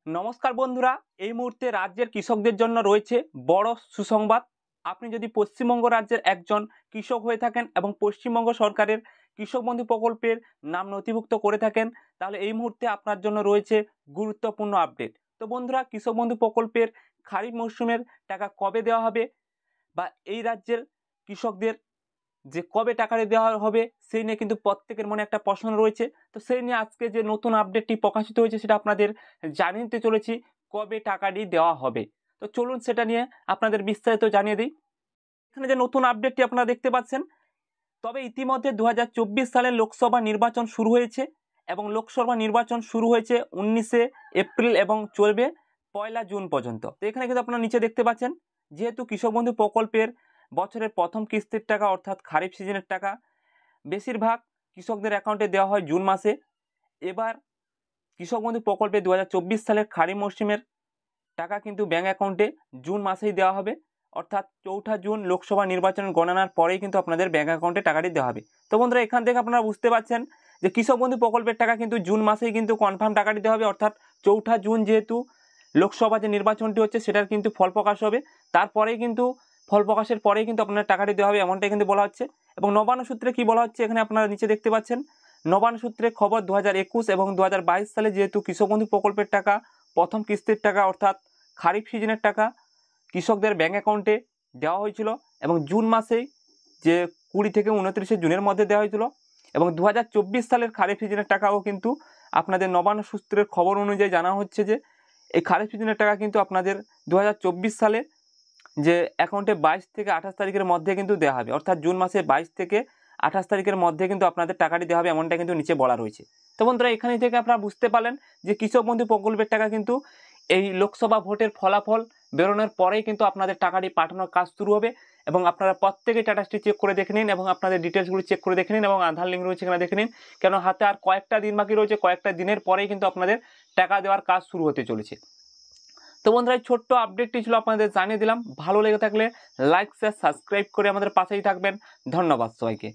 নমস্কার বন্ধুরা, এই মুহূর্তে রাজ্যের কৃষকদের জন্য রয়েছে বড় সুসংবাদ। আপনি যদি পশ্চিমবঙ্গ রাজ্যের একজন কৃষক হয়ে থাকেন এবং পশ্চিমবঙ্গ সরকারের কৃষক বন্ধু প্রকল্পের নাম নথিভুক্ত করে থাকেন, তাহলে এই মুহূর্তে আপনার জন্য রয়েছে গুরুত্বপূর্ণ আপডেট। তো বন্ধুরা, কৃষক বন্ধু প্রকল্পের খারিফ মরশুমের টাকা কবে দেওয়া হবে বা এই রাজ্যের কৃষকদের যে কবে টাকাটি দেওয়া হবে সেই নিয়ে কিন্তু প্রত্যেকের মনে একটা প্রশ্ন রয়েছে। তো সেই নিয়ে আজকে যে নতুন আপডেটটি প্রকাশিত হয়েছে সেটা আপনাদের জানিয়ে দিতে চলেছি কবে টাকাটি দেওয়া হবে। তো চলুন সেটা নিয়ে আপনাদের বিস্তারিত জানিয়ে দিই। এখানে যে নতুন আপডেটটি আপনারা দেখতে পাচ্ছেন, তবে ইতিমধ্যে 2024 সালের লোকসভা নির্বাচন শুরু হয়েছে এবং লোকসভা নির্বাচন শুরু হয়েছে 19শে এপ্রিল এবং চলবে 1 জুন পর্যন্ত। তো এখানে কিন্তু আপনারা নিচে দেখতে পাচ্ছেন, যেহেতু কৃষক বন্ধু প্রকল্পের বছরের প্রথম কিস্তির টাকা অর্থাৎ খারিফ সিজনের টাকা বেশিরভাগ কৃষকদের অ্যাকাউন্টে দেওয়া হয় জুন মাসে। এবার কৃষক বন্ধু প্রকল্পে 2024 সালের খারিফ মরশুমের টাকা কিন্তু ব্যাঙ্ক অ্যাকাউন্টে জুন মাসেই দেওয়া হবে, অর্থাৎ 4 জুন লোকসভা নির্বাচন গণনার পরেই কিন্তু আপনাদের ব্যাঙ্ক অ্যাকাউন্টে টাকাটি দেওয়া হবে। তো বন্ধুরা, এখান থেকে আপনারা বুঝতে পারছেন যে কৃষক বন্ধু প্রকল্পের টাকা কিন্তু জুন মাসেই কিন্তু কনফার্ম টাকাটি দেওয়া হবে, অর্থাৎ 4 জুন যেহেতু লোকসভা যে নির্বাচনটি হচ্ছে সেটার কিন্তু ফল প্রকাশ হবে, তারপরেই কিন্তু ফল প্রকাশের পরেই কিন্তু আপনার টাকাটি দেওয়া হবে এমনটাই কিন্তু বলা হচ্ছে। এবং নবান্ন সূত্রে কি বলা হচ্ছে এখানে আপনারা নিচে দেখতে পাচ্ছেন, নবান্ন সূত্রে খবর 2021 এবং 2022 সালে যেহেতু কৃষক বন্ধু প্রকল্পের টাকা প্রথম কিস্তির টাকা অর্থাৎ খারিফ সিজনের টাকা কৃষকদের ব্যাঙ্ক অ্যাকাউন্টে দেওয়া হয়েছিল এবং জুন মাসেই যে 20 থেকে 29 জুনের মধ্যে দেওয়া হয়েছিল, এবং 2024 সালের খারিফ সিজনের টাকাও কিন্তু আপনাদের নবান্ন সূত্রের খবর অনুযায়ী জানা হচ্ছে যে এই খারিফ সিজনের টাকা কিন্তু আপনাদের 2024 সালে যে অ্যাকাউন্টে 22 থেকে 28 তারিখের মধ্যে কিন্তু দেওয়া হবে, অর্থাৎ জুন মাসে 22 থেকে 28 তারিখের মধ্যে কিন্তু আপনাদের টাকাটি দেওয়া হবে এমনটা কিন্তু নিচে বলা রয়েছে। তো বন্ধুরা, এখানে থেকে আপনারা বুঝতে পারলেন যে কৃষক বন্ধু প্রকল্পের টাকা কিন্তু এই লোকসভা ভোটের ফলাফল বেরোনোর পরেই কিন্তু আপনাদের টাকাটি পাঠানোর কাজ শুরু হবে। এবং আপনারা প্রত্যেকেই স্ট্যাটাসটি চেক করে দেখে নিন এবং আপনাদের ডিটেলসগুলি চেক করে দেখে নিন এবং আধার লিঙ্ক রয়েছে এখানে দেখে নিন, কেন হাতে আর কয়েকটা দিন বাকি রয়েছে, কয়েকটা দিনের পরেই কিন্তু আপনাদের টাকা দেওয়ার কাজ শুরু হতে চলেছে। তো বন্ধুরা, এই ছোট্ট আপডেটটি ছিল আপনাদের জানিয়ে দিলাম। ভালো লেগে থাকলে লাইক শেয়ার সাবস্ক্রাইব করে আমাদের পাশেই থাকবেন। ধন্যবাদ সবাইকে।